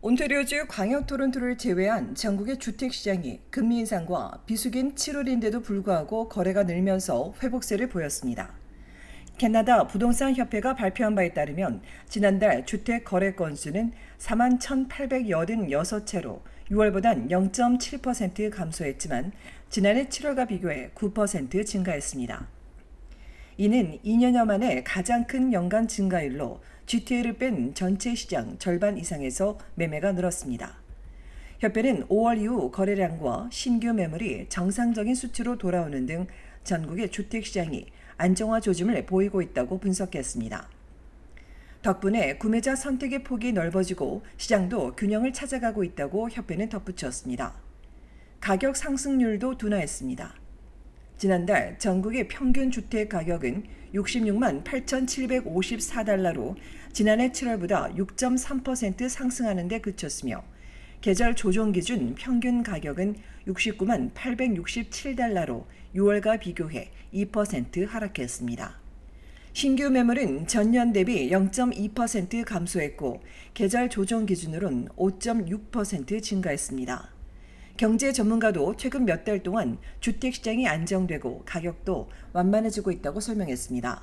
온타리오주 광역 토론토를 제외한 전국의 주택시장이 금리 인상과 비수기인 7월인데도 불구하고 거래가 늘면서 회복세를 보였습니다. 캐나다 부동산협회가 발표한 바에 따르면 지난달 주택 거래 건수는 41,886채로 6월보단 0.7% 감소했지만 지난해 7월과 비교해 9% 증가했습니다. 이는 2년여 만에 가장 큰 연간 증가율로 GTA를 뺀 전체 시장 절반 이상에서 매매가 늘었습니다. 협회는 5월 이후 거래량과 신규 매물이 정상적인 수치로 돌아오는 등 전국의 주택시장이 안정화 조짐을 보이고 있다고 분석했습니다. 덕분에 구매자 선택의 폭이 넓어지고 시장도 균형을 찾아가고 있다고 협회는 덧붙였습니다. 가격 상승률도 둔화했습니다. 지난달 전국의 평균 주택 가격은 66만 8,754달러로 지난해 7월보다 6.3% 상승하는 데 그쳤으며 계절 조정 기준 평균 가격은 69만 867달러로 6월과 비교해 2% 하락했습니다. 신규 매물은 전년 대비 0.2% 감소했고 계절 조정 기준으로는 5.6% 증가했습니다. 경제 전문가도 최근 몇 달 동안 주택시장이 안정되고 가격도 완만해지고 있다고 설명했습니다.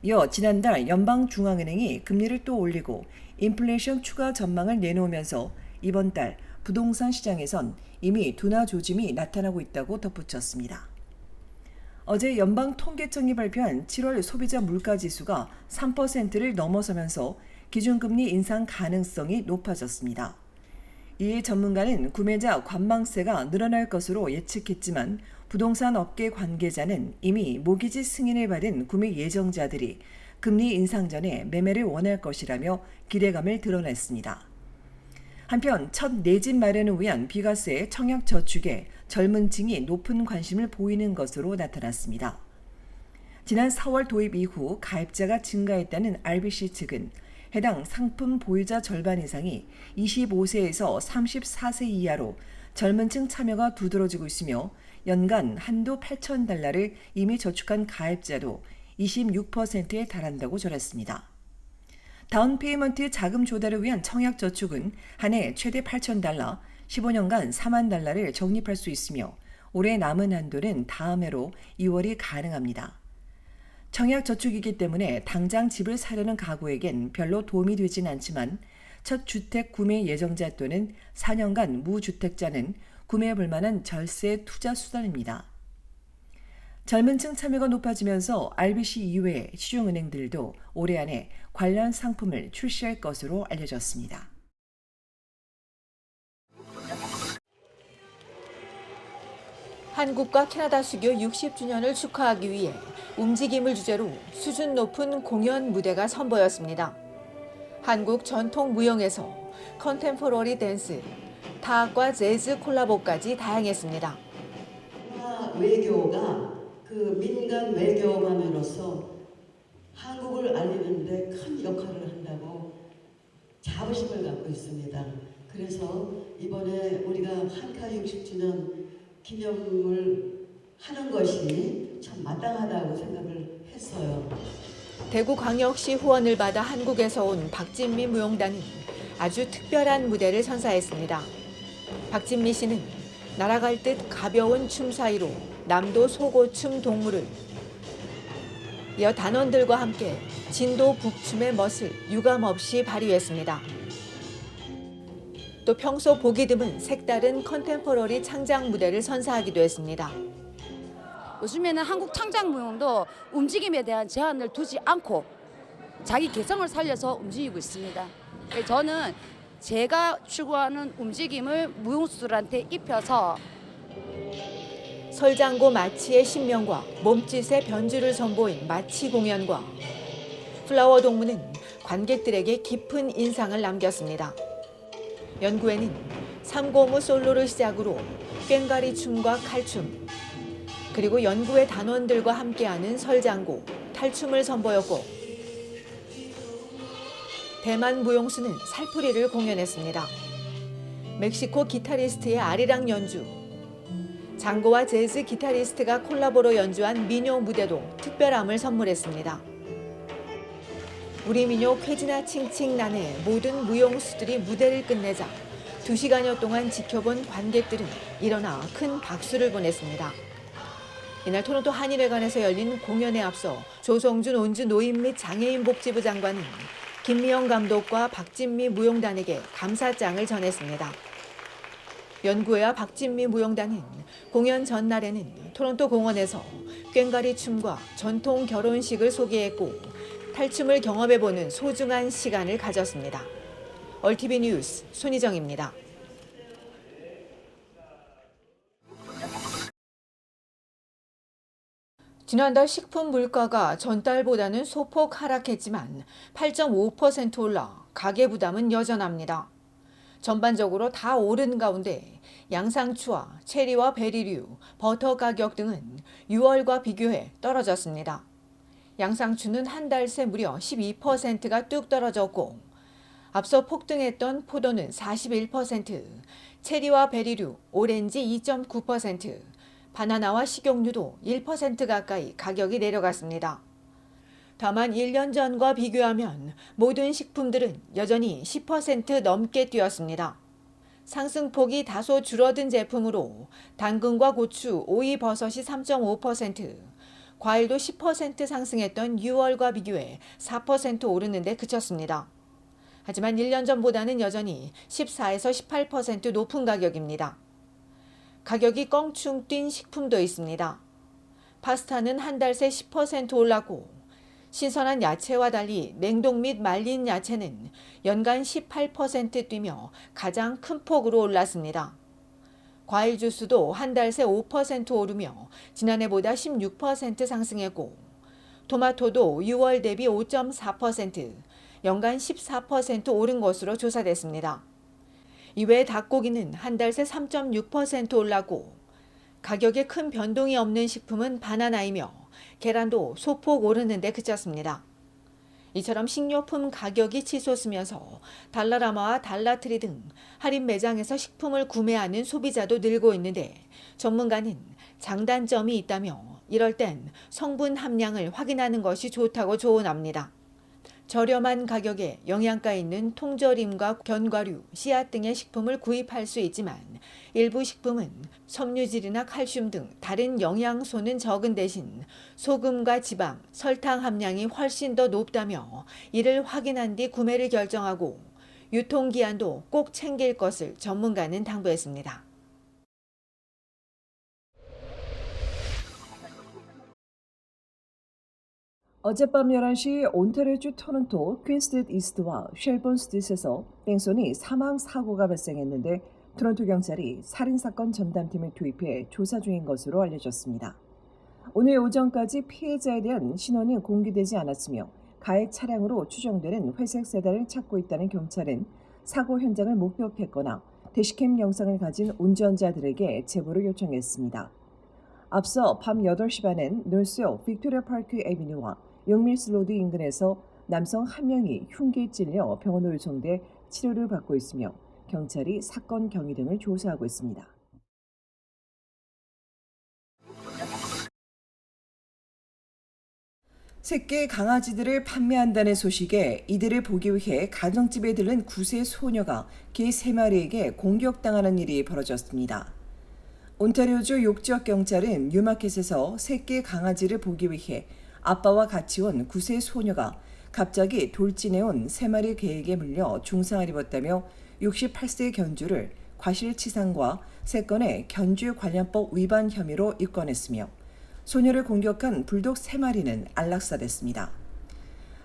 이어 지난달 연방중앙은행이 금리를 또 올리고 인플레이션 추가 전망을 내놓으면서 이번 달 부동산 시장에선 이미 둔화 조짐이 나타나고 있다고 덧붙였습니다. 어제 연방통계청이 발표한 7월 소비자 물가지수가 3%를 넘어서면서 기준금리 인상 가능성이 높아졌습니다. 이 전문가는 구매자 관망세가 늘어날 것으로 예측했지만 부동산 업계 관계자는 이미 모기지 승인을 받은 구매 예정자들이 금리 인상 전에 매매를 원할 것이라며 기대감을 드러냈습니다. 한편 첫 내 집 마련을 위한 비과세 청약저축에 젊은 층이 높은 관심을 보이는 것으로 나타났습니다. 지난 4월 도입 이후 가입자가 증가했다는 RBC 측은 해당 상품 보유자 절반 이상이 25세에서 34세 이하로 젊은 층 참여가 두드러지고 있으며 연간 한도 8,000달러를 이미 저축한 가입자도 26%에 달한다고 전했습니다. 다운페이먼트 자금 조달을 위한 청약저축은 한 해 최대 8,000달러, 15년간 4만 달러를 적립할 수 있으며 올해 남은 한도는 다음 해로 2월이 가능합니다. 청약저축이기 때문에 당장 집을 사려는 가구에겐 별로 도움이 되진 않지만 첫 주택 구매 예정자 또는 4년간 무주택자는 구매해볼 만한 절세 투자 수단입니다. 젊은 층 참여가 높아지면서 RBC 이외의 시중은행들도 올해 안에 관련 상품을 출시할 것으로 알려졌습니다. 한국과 캐나다 수교 60주년을 축하하기 위해 움직임을 주제로 수준 높은 공연 무대가 선보였습니다. 한국 전통 무용에서 컨템포러리 댄스, 타악과 재즈 콜라보까지 다양했습니다. 외교가 그 민간 외교관으로서 한국을 알리는데 큰 역할을 한다고 자부심을 갖고 있습니다. 그래서 이번에 우리가 한카 60주년 기념을 하는 것이 참 마땅하다고 생각을 했어요. 대구광역시 후원을 받아 한국에서 온 박진미 무용단은 아주 특별한 무대를 선사했습니다. 박진미 씨는 날아갈 듯 가벼운 춤 사이로 남도 소고춤 동물을, 이어 단원들과 함께 진도 북춤의 멋을 유감없이 발휘했습니다. 또 평소 보기 드문 색다른 컨템포러리 창작 무대를 선사하기도 했습니다. 요즘에는 한국 창작 무용도 움직임에 대한 제한을 두지 않고 자기 개성을 살려서 움직이고 있습니다. 저는 제가 추구하는 움직임을 무용수들한테 입혀서 설장고 마치의 신명과 몸짓의 변주를 선보인 마치 공연과 플라워 동무는 관객들에게 깊은 인상을 남겼습니다. 연구에는 삼고무 솔로를 시작으로 꽹과리 춤과 칼춤, 그리고 연구의 단원들과 함께하는 설장고, 탈춤을 선보였고 대만 무용수는 살풀이를 공연했습니다. 멕시코 기타리스트의 아리랑 연주, 장고와 재즈 기타리스트가 콜라보로 연주한 민요 무대도 특별함을 선물했습니다. 우리 민요 쾌지나 칭칭 나는 모든 무용수들이 무대를 끝내자 2시간여 동안 지켜본 관객들은 일어나 큰 박수를 보냈습니다. 이날 토론토 한일회관에서 열린 공연에 앞서 조성준 온주 노인 및 장애인 복지부 장관은 김미영 감독과 박진미 무용단에게 감사장을 전했습니다. 연구회와 박진미 무용단은 공연 전날에는 토론토 공원에서 꽹과리 춤과 전통 결혼식을 소개했고 탈춤을 경험해보는 소중한 시간을 가졌습니다. 얼티비 뉴스 손희정입니다. 지난달 식품 물가가 전달보다는 소폭 하락했지만 8.5% 올라 가계 부담은 여전합니다. 전반적으로 다 오른 가운데 양상추와 체리와 베리류, 버터 가격 등은 6월과 비교해 떨어졌습니다. 양상추는 한 달 새 무려 12%가 뚝 떨어졌고 앞서 폭등했던 포도는 41%, 체리와 베리류, 오렌지 2.9%, 바나나와 식용유도 1% 가까이 가격이 내려갔습니다. 다만 1년 전과 비교하면 모든 식품들은 여전히 10% 넘게 뛰었습니다. 상승폭이 다소 줄어든 제품으로 당근과 고추, 오이, 버섯이 3.5%, 과일도 10% 상승했던 6월과 비교해 4% 오르는 데 그쳤습니다. 하지만 1년 전보다는 여전히 14에서 18% 높은 가격입니다. 가격이 껑충 뛴 식품도 있습니다. 파스타는 한 달 새 10% 올랐고 신선한 야채와 달리 냉동 및 말린 야채는 연간 18% 뛰며 가장 큰 폭으로 올랐습니다. 과일 주스도 한 달 새 5% 오르며 지난해보다 16% 상승했고 토마토도 6월 대비 5.4%, 연간 14% 오른 것으로 조사됐습니다. 이외에 닭고기는 한 달 새 3.6% 올랐고 가격에 큰 변동이 없는 식품은 바나나이며 계란도 소폭 오르는 데 그쳤습니다. 이처럼 식료품 가격이 치솟으면서 달라라마와 달라트리 등 할인 매장에서 식품을 구매하는 소비자도 늘고 있는데 전문가는 장단점이 있다며 이럴 땐 성분 함량을 확인하는 것이 좋다고 조언합니다. 저렴한 가격에 영양가 있는 통조림과 견과류, 씨앗 등의 식품을 구입할 수 있지만 일부 식품은 섬유질이나 칼슘 등 다른 영양소는 적은 대신 소금과 지방, 설탕 함량이 훨씬 더 높다며 이를 확인한 뒤 구매를 결정하고 유통기한도 꼭 챙길 것을 전문가는 당부했습니다. 어젯밤 11시 온타리오주 토론토 퀸스트리트 이스트와 쉘본 스트릿에서 뺑소니 사망 사고가 발생했는데 토론토 경찰이 살인사건 전담팀을 투입해 조사 중인 것으로 알려졌습니다. 오늘 오전까지 피해자에 대한 신원은 공개되지 않았으며 가해 차량으로 추정되는 회색 세단을 찾고 있다는 경찰은 사고 현장을 목격했거나 대시캠 영상을 가진 운전자들에게 제보를 요청했습니다. 앞서 밤 8시 반엔 노스역 빅토리아 파크 애비뉴와 영밀스 로드 인근에서 남성 한 명이 흉기에 찔려 병원으로 이송돼 치료를 받고 있으며 경찰이 사건 경위 등을 조사하고 있습니다. 새끼 강아지들을 판매한다는 소식에 이들을 보기 위해 가정집에 들른 9세 소녀가 개 3마리에게 공격당하는 일이 벌어졌습니다. 온타리오주 욕지역 경찰은 뉴마켓에서 새끼 강아지를 보기 위해 아빠와 같이 온 9세 소녀가 갑자기 돌진해온 3마리 개에게 물려 중상을 입었다며 68세 견주를 과실치상과 3건의 견주관련법 위반 혐의로 입건했으며 소녀를 공격한 불독 3마리는 안락사됐습니다.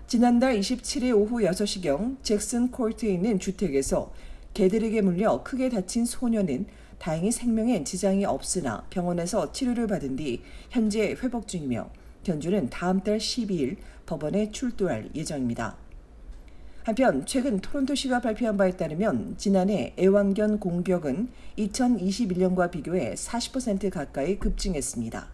지난달 27일 오후 6시경 잭슨 코트에 있는 주택에서 개들에게 물려 크게 다친 소녀는 다행히 생명에 지장이 없으나 병원에서 치료를 받은 뒤 현재 회복 중이며 견주는 다음 달 12일 법원에 출두할 예정입니다. 한편 최근 토론토시가 발표한 바에 따르면 지난해 애완견 공격은 2021년과 비교해 40% 가까이 급증했습니다.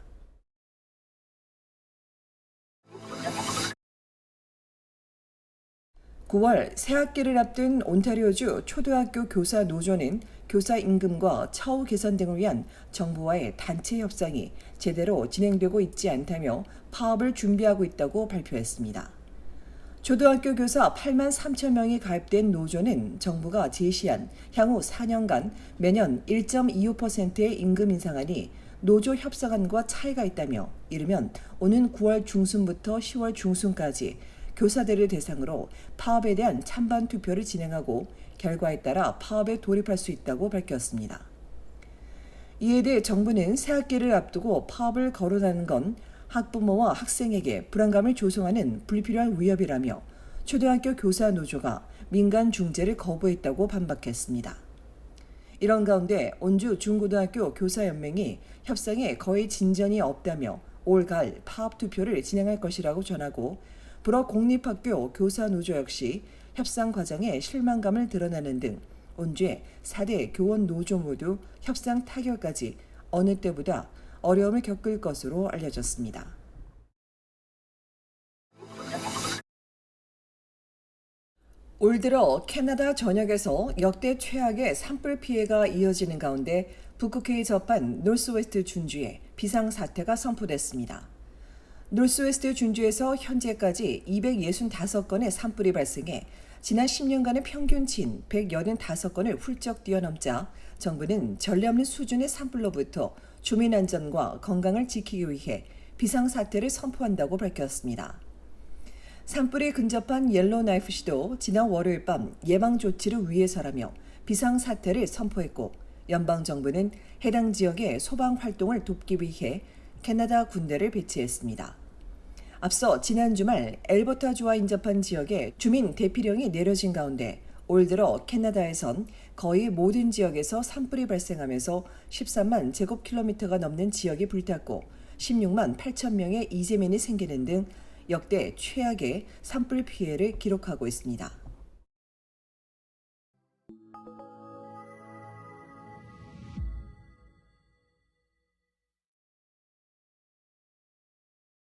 (9월) 새학기를 앞둔 온타리오주 초등학교 교사 노조는 교사 임금과 처우 개선 등을 위한 정부와의 단체 협상이 제대로 진행되고 있지 않다며 파업을 준비하고 있다고 발표했습니다. 초등학교 교사 8만 3천 명이 가입된 노조는 정부가 제시한 향후 4년간 매년 1.25%의 임금 인상안이 노조 협상안과 차이가 있다며 이르면 오는 9월 중순부터 10월 중순까지 교사들을 대상으로 파업에 대한 찬반 투표를 진행하고 결과에 따라 파업에 돌입할 수 있다고 밝혔습니다. 이에 대해 정부는 새학기를 앞두고 파업을 거론하는 건 학부모와 학생에게 불안감을 조성하는 불필요한 위협이라며 초등학교 교사 노조가 민간 중재를 거부했다고 반박했습니다. 이런 가운데 온주 중고등학교 교사연맹이 협상에 거의 진전이 없다며 올 가을 파업 투표를 진행할 것이라고 전하고 불어 공립학교 교사 노조 역시 협상 과정에 실망감을 드러내는 등 온주의 4대 교원 노조 모두 협상 타결까지 어느 때보다 어려움을 겪을 것으로 알려졌습니다. 올 들어 캐나다 전역에서 역대 최악의 산불 피해가 이어지는 가운데 북극해에 접한 노스웨스트 준주에 비상사태가 선포됐습니다. 노스웨스트 준주에서 현재까지 265건의 산불이 발생해 지난 10년간의 평균치인 185건을 훌쩍 뛰어넘자 정부는 전례 없는 수준의 산불로부터 주민 안전과 건강을 지키기 위해 비상사태를 선포한다고 밝혔습니다. 산불이 근접한 옐로나이프시도 지난 월요일 밤 예방조치를 위해서라며 비상사태를 선포했고 연방정부는 해당 지역의 소방활동을 돕기 위해 캐나다 군대를 배치했습니다. 앞서 지난 주말 엘버타주와 인접한 지역에 주민 대피령이 내려진 가운데 올 들어 캐나다에선 거의 모든 지역에서 산불이 발생하면서 13만 제곱킬로미터가 넘는 지역이 불탔고 16만 8천 명의 이재민이 생기는 등 역대 최악의 산불 피해를 기록하고 있습니다.